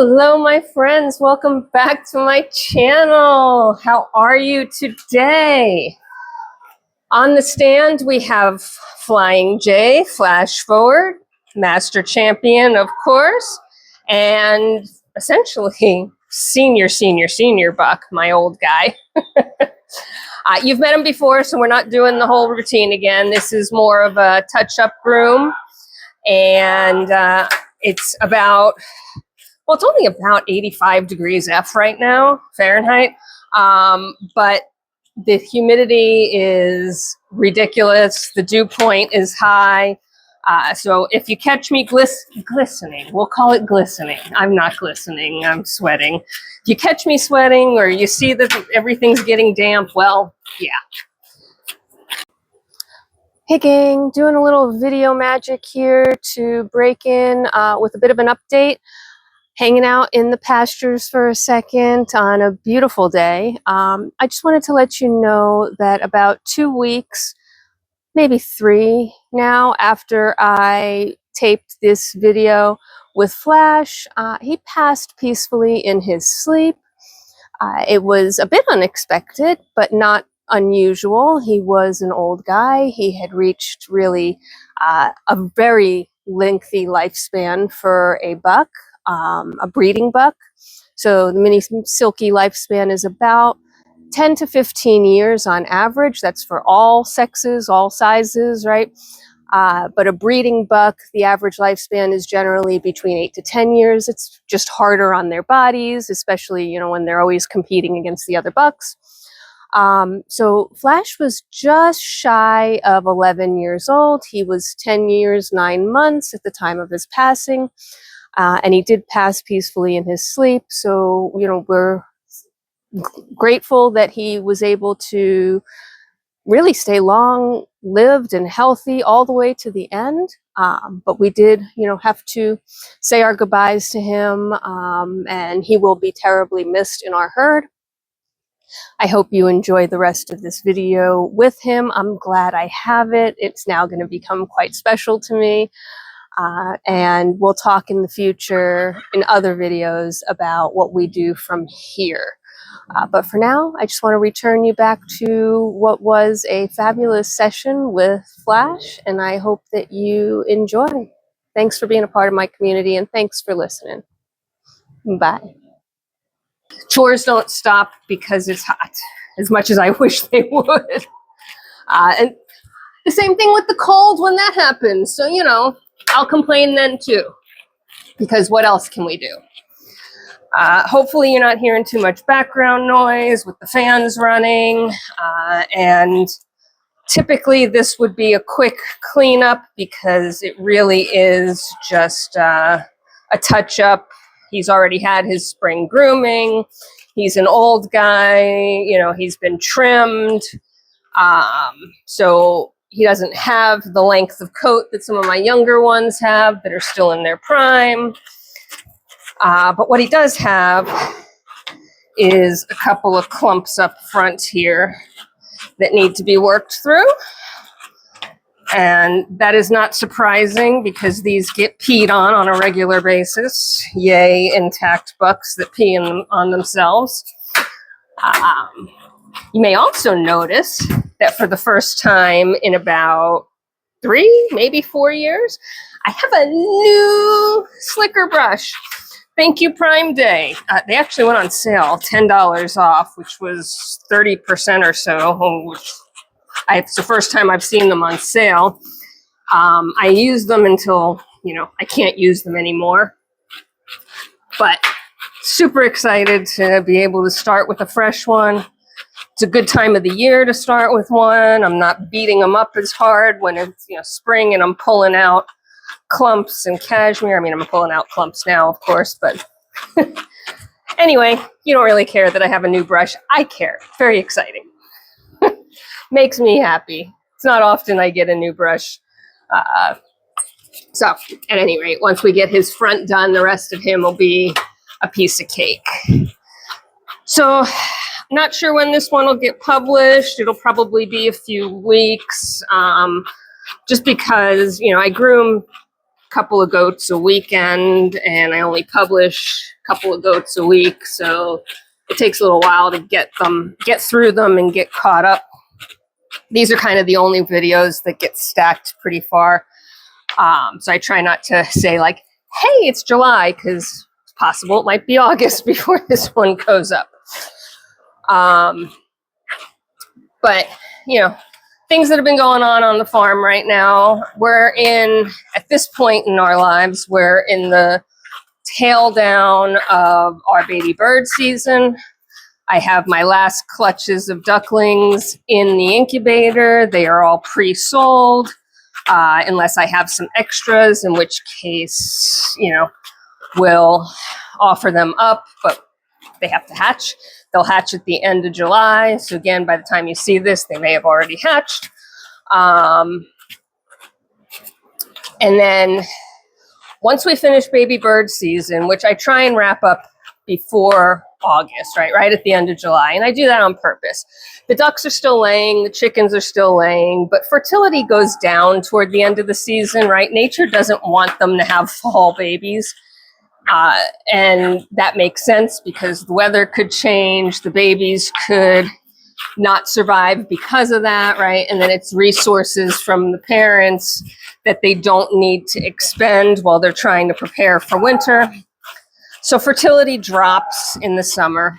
Hello, my friends. Welcome back to my channel. How are you today? On the stand, we have Flying J, Flash Forward, Master Champion, of course, and essentially senior buck, my old guy. You've met him before, so we're not doing the whole routine again. This is more of a touch-up groom, and it's about... Well, it's only about 85 degrees F right now, Fahrenheit, but the humidity is ridiculous. The dew point is high. So if you catch me glistening, we'll call it glistening. I'm not glistening, I'm sweating. If you catch me sweating or you see that everything's getting damp, well, yeah. Hey gang, doing a little video magic here to break in with a bit of an update. Hanging out in the pastures for a second on a beautiful day. I just wanted to let you know that about 2 weeks, maybe 3 now, after I taped this video with Flash, he passed peacefully in his sleep. It was a bit unexpected, but not unusual. He was an old guy. He had reached really a very lengthy lifespan for a buck. A breeding buck. So the mini silky lifespan is about 10 to 15 years on average. That's for all sexes, all sizes, right? But a breeding buck, the average lifespan is generally between 8 to 10 years. It's just harder on their bodies, especially, you know, when they're always competing against the other bucks. So Flash was just shy of 11 years old. He was 10 years, 9 months at the time of his passing. And he did pass peacefully in his sleep. So, you know, we're grateful that he was able to really stay long, lived and healthy all the way to the end. But we did, you know, have to say our goodbyes to him. And he will be terribly missed in our herd. I hope you enjoy the rest of this video with him. I'm glad I have it. It's now going to become quite special to me. And we'll talk in the future in other videos about what we do from here. But for now, I just want to return you back to what was a fabulous session with Flash, and I hope that you enjoy. Thanks for being a part of my community, and thanks for listening. Bye. Chores don't stop because it's hot, as much as I wish they would. And the same thing with the cold when that happens. So, you know, I'll complain then too, because what else can we do? Hopefully you're not hearing too much background noise with the fans running. And typically this would be a quick cleanup because it really is just a touch-up. He's already had his spring grooming. He's an old guy, you know, he's been trimmed. So he doesn't have the length of coat that some of my younger ones have that are still in their prime. But what he does have is a couple of clumps up front here that need to be worked through. And that is not surprising because these get peed on a regular basis. Yay, intact bucks that pee on themselves. You may also notice that for the first time in about 3, maybe 4 years, I have a new slicker brush. Thank you, Prime Day. They actually went on sale, $10 off, which was 30% or so, which it's the first time I've seen them on sale. I use them until, you know, I can't use them anymore. But super excited to be able to start with a fresh one. It's a good time of the year to start with one. I'm not beating them up as hard when it's, you know, spring and I'm pulling out clumps and cashmere. I mean, I'm pulling out clumps now, of course, but anyway, you don't really care that I have a new brush. I care. It's very exciting. Makes me happy. It's not often I get a new brush. So at any rate, once we get his front done, the rest of him will be a piece of cake. So not sure when this one will get published. It'll probably be a few weeks, just because, you know, I groom couple of goats a weekend, and I only publish a couple of goats a week, so it takes a little while to get through them and get caught up. These are kind of the only videos that get stacked pretty far. So I try not to say like, hey, it's July, because it's possible it might be August before this one goes up. But, you know, things that have been going on the farm right now. At this point in our lives, we're in the tail down of our baby bird season. I have my last clutches of ducklings in the incubator. They are all pre-sold, unless I have some extras, in which case, you know, we'll offer them up, but they have to hatch. They'll hatch at the end of July. So again, by the time you see this, they may have already hatched. And then once we finish baby bird season, which I try and wrap up before August, right at the end of July. And I do that on purpose. The ducks are still laying, the chickens are still laying, but fertility goes down toward the end of the season, right? Nature doesn't want them to have fall babies. And that makes sense because the weather could change, the babies could not survive because of that, right? And then it's resources from the parents that they don't need to expend while they're trying to prepare for winter. So fertility drops in the summer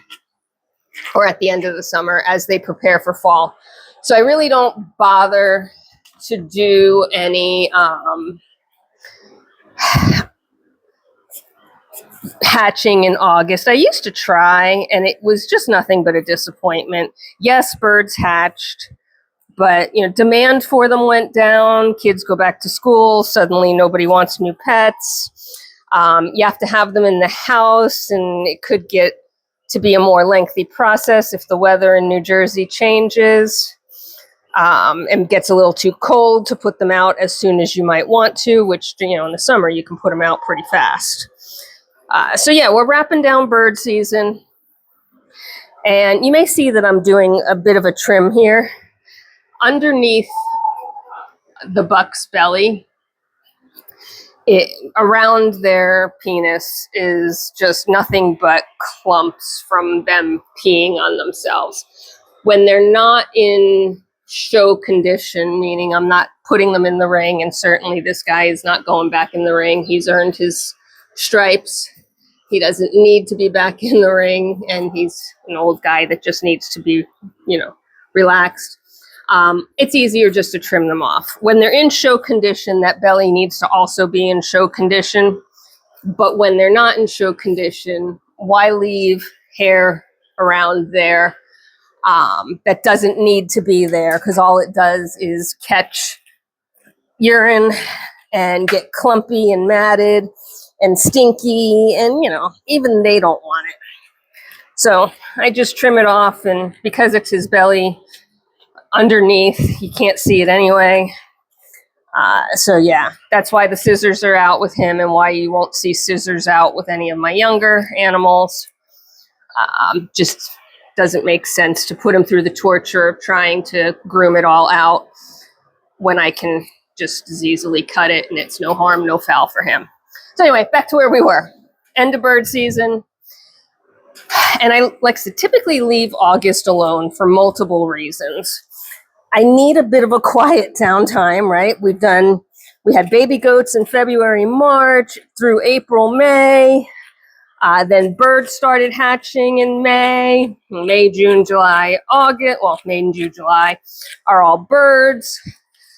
or at the end of the summer as they prepare for fall. So I really don't bother to do any hatching in August. I used to try, and it was just nothing but a disappointment. Yes, birds hatched, but you know, demand for them went down. Kids go back to school. Suddenly, nobody wants new pets. You have to have them in the house, and it could get to be a more lengthy process if the weather in New Jersey changes and gets a little too cold to put them out as soon as you might want to, which, you know, in the summer you can put them out pretty fast. So yeah, we're wrapping down bird season, and you may see that I'm doing a bit of a trim here. Underneath the buck's belly, around their penis is just nothing but clumps from them peeing on themselves. When they're not in show condition, meaning I'm not putting them in the ring, and certainly this guy is not going back in the ring. He's earned his stripes. He doesn't need to be back in the ring, and he's an old guy that just needs to be, you know, relaxed. It's easier just to trim them off. When they're in show condition, that belly needs to also be in show condition. But when they're not in show condition, why leave hair around there that doesn't need to be there? Because all it does is catch urine and get clumpy and matted and stinky, and you know, even they don't want it. So I just trim it off, and because it's his belly underneath, you can't see it anyway. So yeah, that's why the scissors are out with him, and why you won't see scissors out with any of my younger animals. Just doesn't make sense to put him through the torture of trying to groom it all out when I can just as easily cut it, and it's no harm, no foul for him. So anyway, back to where we were. End of bird season. And I like to typically leave August alone for multiple reasons. I need a bit of a quiet downtime, right? We had baby goats in February, March, through April, May. Then birds started hatching in May, June, July, August. Well, May and June, July are all birds.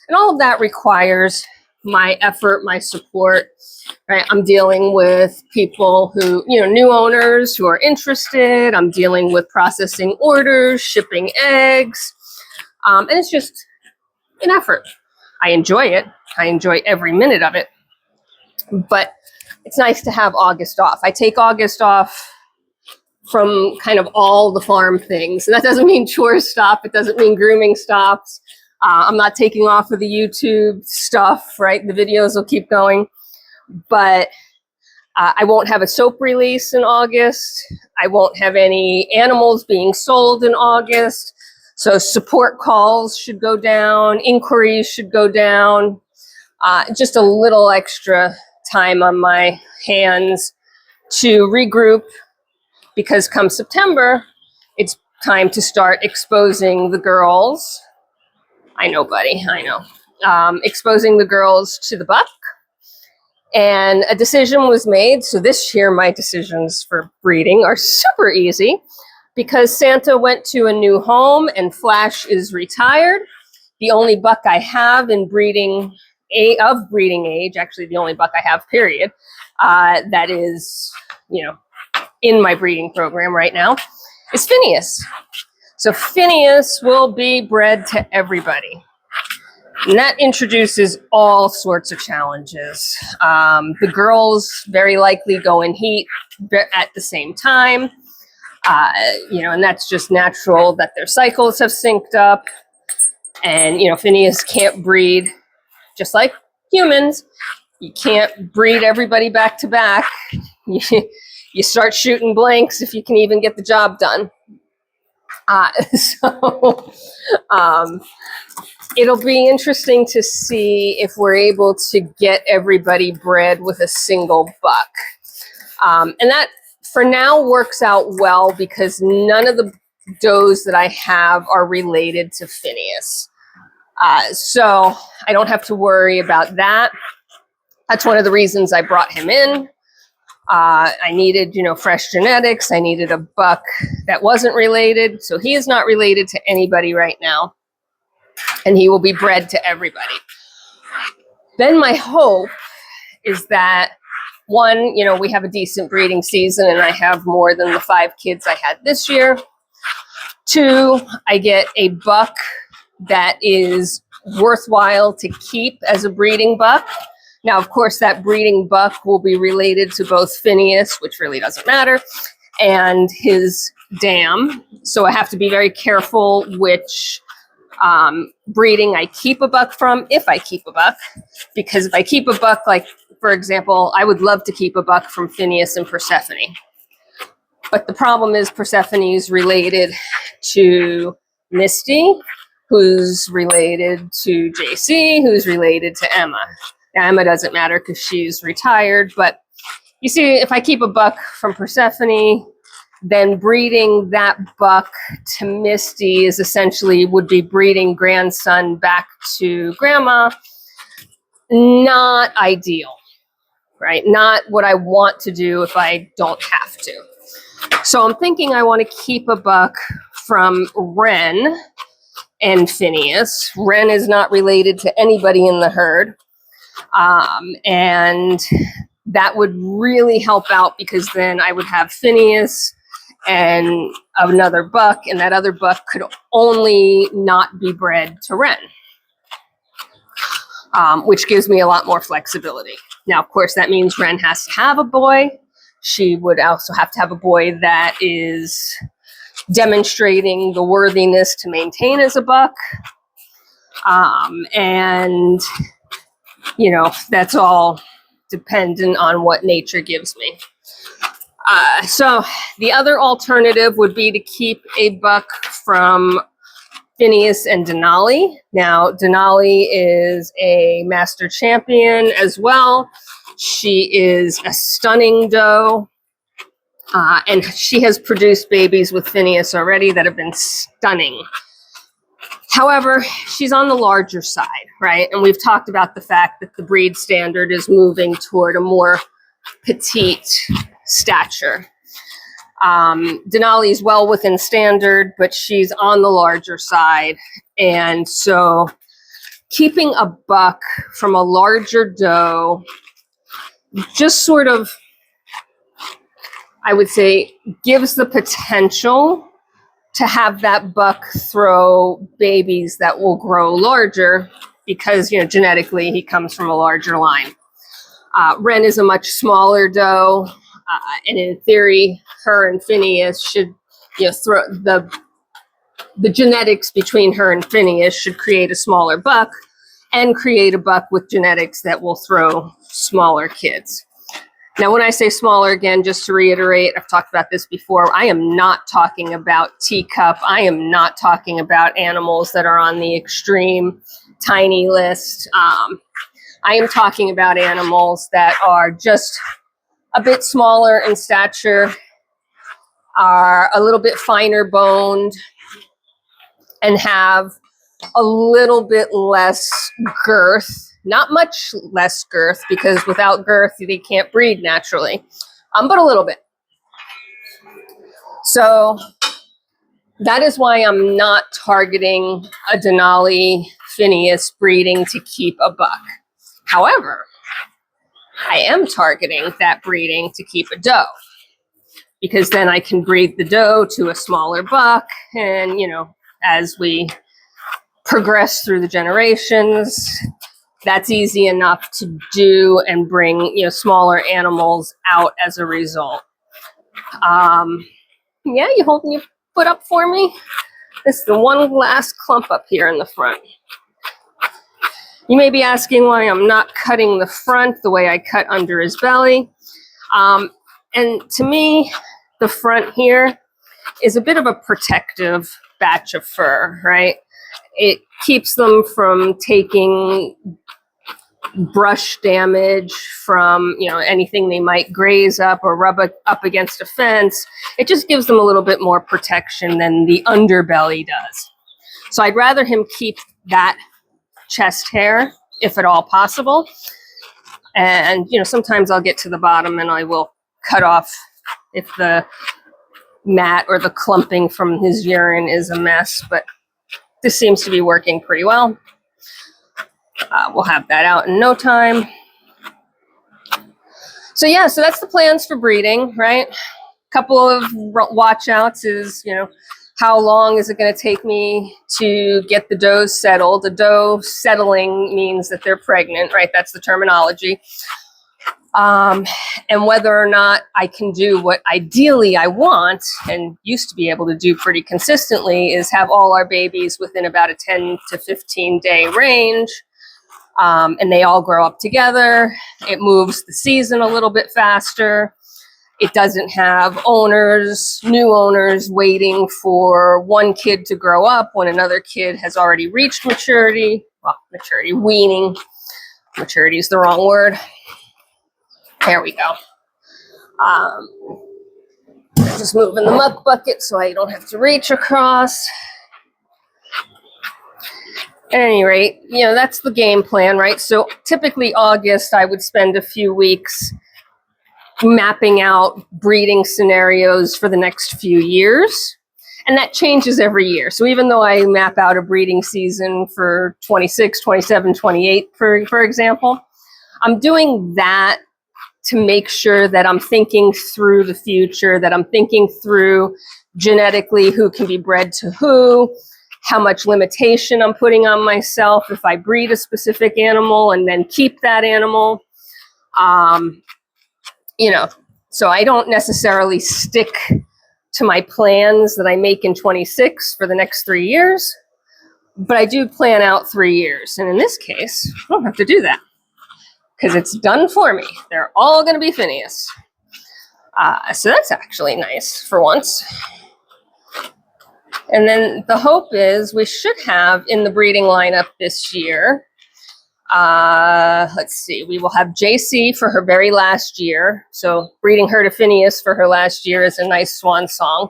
And all of that requires my effort, my support, right? I'm dealing with people who, you know, new owners who are interested. I'm dealing with processing orders, shipping eggs. And it's just an effort. I enjoy it. I enjoy every minute of it. But it's nice to have August off. I take August off from kind of all the farm things. And that doesn't mean chores stop. It doesn't mean grooming stops. I'm not taking off of the YouTube stuff, right? The videos will keep going. But I won't have a soap release in August. I won't have any animals being sold in August. So support calls should go down. Inquiries should go down. Just a little extra time on my hands to regroup, because come September, it's time to start exposing the girls. I know, buddy, I know. Exposing the girls to the buck. And a decision was made. So this year, my decisions for breeding are super easy because Santa went to a new home and Flash is retired. The only buck I have in breeding age, actually the only buck I have, period, that is, in my breeding program right now, is Phineas. So Phineas will be bred to everybody. And that introduces all sorts of challenges. The girls very likely go in heat at the same time, and that's just natural that their cycles have synced up. And, Phineas can't breed just like humans. You can't breed everybody back to back. You start shooting blanks if you can even get the job done. It'll be interesting to see if we're able to get everybody bred with a single buck. And that, for now, works out well because none of the does that I have are related to Phineas. So I don't have to worry about that. That's one of the reasons I brought him in. I needed, fresh genetics. I needed a buck that wasn't related. So he is not related to anybody right now. And he will be bred to everybody. Then my hope is that, one, we have a decent breeding season and I have more than the 5 kids I had this year. 2, I get a buck that is worthwhile to keep as a breeding buck. Now, of course, that breeding buck will be related to both Phineas, which really doesn't matter, and his dam. So I have to be very careful which breeding I keep a buck from, if I keep a buck. Because if I keep a buck, like, for example, I would love to keep a buck from Phineas and Persephone. But the problem is Persephone is related to Misty, who's related to JC, who's related to Emma. Now, Emma doesn't matter because she's retired, but you see, if I keep a buck from Persephone, then breeding that buck to Misty is essentially would be breeding grandson back to grandma. Not ideal, right? Not what I want to do if I don't have to. So I'm thinking I want to keep a buck from Wren and Phineas. Wren is not related to anybody in the herd. And that would really help out because then I would have Phineas and another buck, and that other buck could only not be bred to Wren, which gives me a lot more flexibility. Now, of course, that means Wren has to have a boy. She would also have to have a boy that is demonstrating the worthiness to maintain as a buck. And, that's all dependent on what nature gives me. So the other alternative would be to keep a buck from Phineas and Denali. Now, Denali is a master champion as well. She is a stunning doe, and she has produced babies with Phineas already that have been stunning. However, she's on the larger side, right? And we've talked about the fact that the breed standard is moving toward a more petite stature. Denali is well within standard, but she's on the larger side. And so keeping a buck from a larger doe just sort of, I would say, gives the potential to have that buck throw babies that will grow larger because, genetically he comes from a larger line. Wren is a much smaller doe, and in theory, her and Phineas should, throw the genetics between her and Phineas should create a smaller buck and create a buck with genetics that will throw smaller kids. Now, when I say smaller, again, just to reiterate, I've talked about this before, I am not talking about teacup. I am not talking about animals that are on the extreme tiny list. I am talking about animals that are just a bit smaller in stature, are a little bit finer boned, and have a little bit less girth. Not much less girth, because without girth, they can't breed naturally, but a little bit. So that is why I'm not targeting a Denali Phineas breeding to keep a buck. However, I am targeting that breeding to keep a doe, because then I can breed the doe to a smaller buck. And, you know, as we progress through the generations, that's easy enough to do and bring, you know, smaller animals out as a result. Yeah, you holding your foot up for me? This is the one last clump up here in the front. You may be asking why I'm not cutting the front the way I cut under his belly. And to me, the front here is a bit of a protective batch of fur, right? It keeps them from taking brush damage from, you know, anything they might graze up or rub up against a fence. It just gives them a little bit more protection than the underbelly does. So I'd rather him keep that chest hair, if at all possible. And, you know, sometimes I'll get to the bottom and I will cut off if the mat or the clumping from his urine is a mess, but this seems to be working pretty well. We'll have that out in no time. So yeah, so that's the plans for breeding, right? Couple of watch outs is, you know, how long is it going to take me to get the does settled? A doe settling means that they're pregnant, right? That's the terminology. And whether or not I can do what ideally I want and used to be able to do pretty consistently is have all our babies within about a 10 to 15 day range. And they all grow up together. It moves the season a little bit faster. It doesn't have new owners waiting for one kid to grow up when another kid has already reached maturity. Well, maturity, weaning. Maturity is the wrong word. There we go. Just moving the muck bucket so I don't have to reach across. At any rate, you know, that's the game plan, right? So typically August, I would spend a few weeks mapping out breeding scenarios for the next few years. And that changes every year. So even though I map out a breeding season for 26, 27, 28, for example, I'm doing that to make sure that I'm thinking through the future, that I'm thinking through genetically who can be bred to who, how much limitation I'm putting on myself if I breed a specific animal and then keep that animal. You know, so I don't necessarily stick to my plans that I make in 26 for the next 3 years, but I do plan out 3 years. And in this case, I don't have to do that because it's done for me. They're all going to be Phineas. So that's actually nice for once. And then the hope is we should have in the breeding lineup this year, let's see, we will have JC for her very last year. So breeding her to Phineas for her last year is a nice swan song.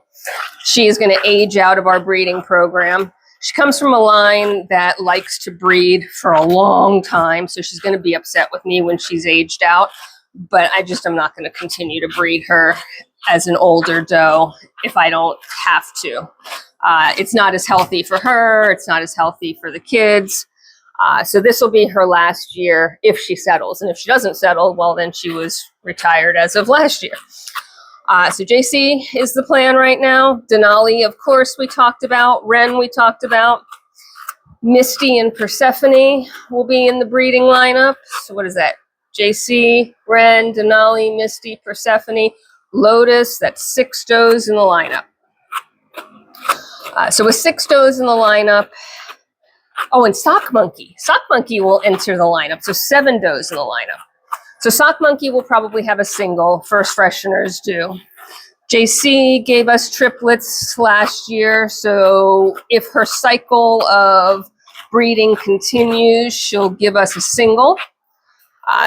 She is going to age out of our breeding program. She comes from a line that likes to breed for a long time, so she's going to be upset with me when she's aged out. But I just am not going to continue to breed her as an older doe if I don't have to. It's not as healthy for her. It's not as healthy for the kids. So this will be her last year if she settles. And if she doesn't settle, well, then she was retired as of last year. So JC is the plan right now. Denali, of course, we talked about. Wren, we talked about. Misty and Persephone will be in the breeding lineup. So what is that? JC, Wren, Denali, Misty, Persephone, Lotus. That's 6 does in the lineup. So with 6 does in the lineup, oh, and Sock Monkey. Sock Monkey will enter the lineup. So 7 does in the lineup. So Sock Monkey will probably have a single. First fresheners do. JC gave us triplets last year. So if her cycle of breeding continues, she'll give us a single.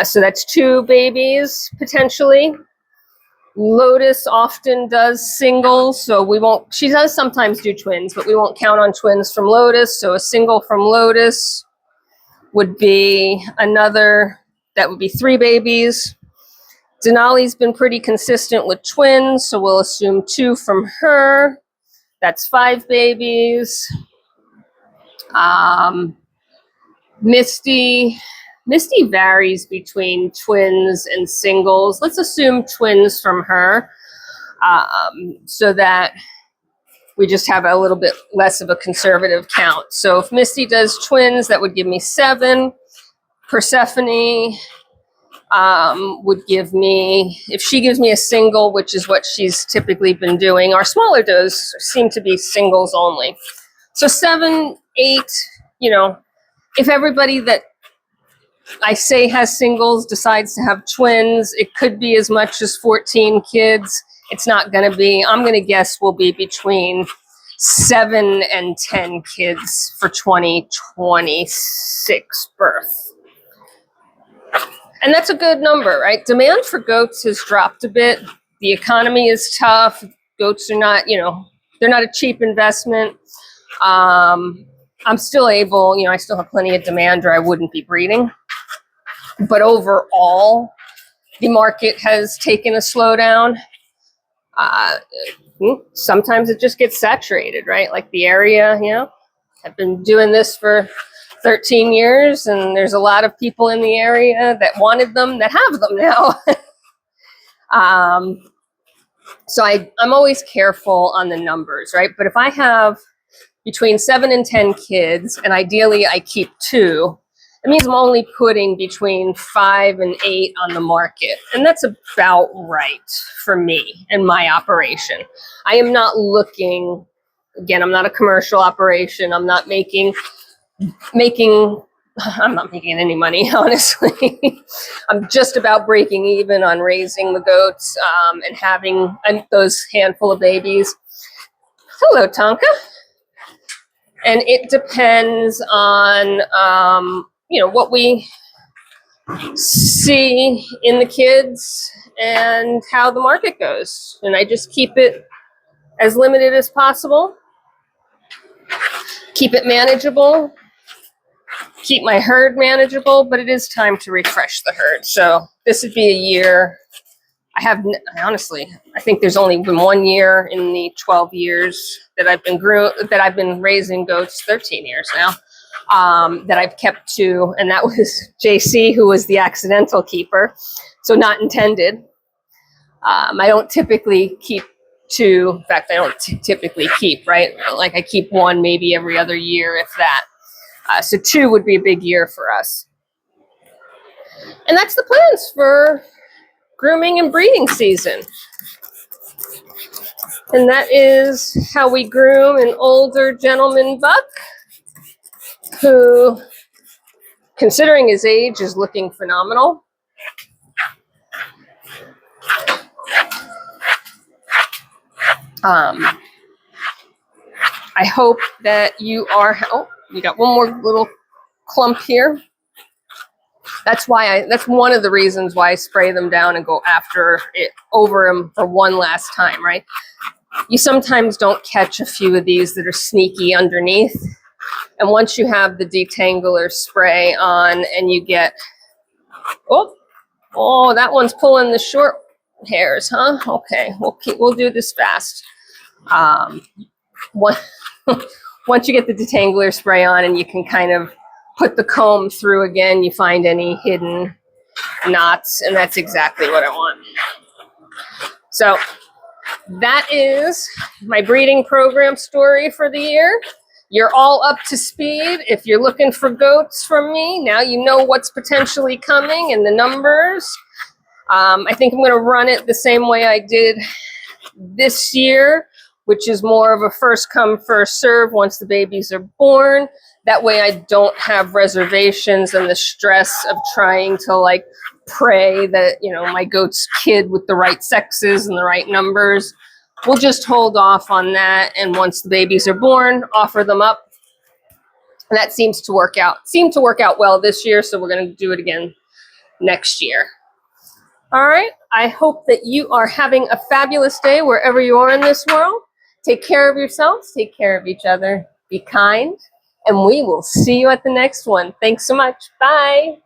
So that's 2 babies potentially. Lotus often does singles, so we won't, she does sometimes do twins, but we won't count on twins from Lotus. So a single from Lotus would be another, that would be 3 babies. Denali's been pretty consistent with twins, so we'll assume 2 from her. That's 5 babies. Misty varies between twins and singles. Let's assume twins from her, so that we just have a little bit less of a conservative count. So if Misty does twins, that would give me 7. Persephone would give me, if she gives me a single, which is what she's typically been doing, our smaller does seem to be singles only. So 7, 8, you know, if everybody that I say has singles decides to have twins, it could be as much as 14 kids. It's not going to be, I'm going to guess will be between 7 and 10 kids for 2026 birth. And that's a good number, right? Demand for goats has dropped a bit. The economy is tough. Goats are not, you know, they're not a cheap investment. I'm still able, you know, I still have plenty of demand or I wouldn't be breeding. But overall, the market has taken a slowdown. Sometimes it just gets saturated, right? Like the area, you know, I've been doing this for 13 years and there's a lot of people in the area that wanted them that have them now. So I'm always careful on the numbers, right? But if I have between 7 and 10 kids, and ideally I keep 2, it means I'm only putting between 5 and 8 on the market. And that's about right for me and my operation. I am not looking, again, I'm not a commercial operation. I'm not making I'm not making any money, honestly. I'm just about breaking even on raising the goats and having those handful of babies. Hello, Tonka. And it depends on, you know, what we see in the kids and how the market goes. And I just keep it as limited as possible, keep it manageable, keep my herd manageable, but it is time to refresh the herd. So this would be a year. Honestly, I think there's only been 1 year in the 12 years that I've been raising goats, 13 years now, that I've kept 2, and that was JC, who was the accidental keeper, so not intended. I don't typically keep 2. In fact, I don't typically keep, right? Like I keep 1 maybe every other year, if that. So 2 would be a big year for us. And that's the plans for grooming and breeding season. And that is how we groom an older gentleman buck who, considering his age, is looking phenomenal. I hope that you are, oh, we got one more little clump here. That's one of the reasons why I spray them down and go after it over them for one last time, right? You sometimes don't catch a few of these that are sneaky underneath. And once you have the detangler spray on and you get, oh, that one's pulling the short hairs, huh? Okay, we'll do this fast. Once you get the detangler spray on and you can kind of put the comb through again, you find any hidden knots, and that's exactly what I want. So that is my breeding program story for the year. You're all up to speed. If you're looking for goats from me, now you know what's potentially coming and the numbers. I think I'm going to run it the same way I did this year, which is more of a first come, first serve once the babies are born. That way I don't have reservations and the stress of trying to like pray that, you know, my goat's kid with the right sexes and the right numbers. We'll just hold off on that. And once the babies are born, offer them up. And that seemed to work out well this year. So we're going to do it again next year. All right, I hope that you are having a fabulous day wherever you are in this world. Take care of yourselves, take care of each other, be kind, and we will see you at the next one. Thanks so much. Bye.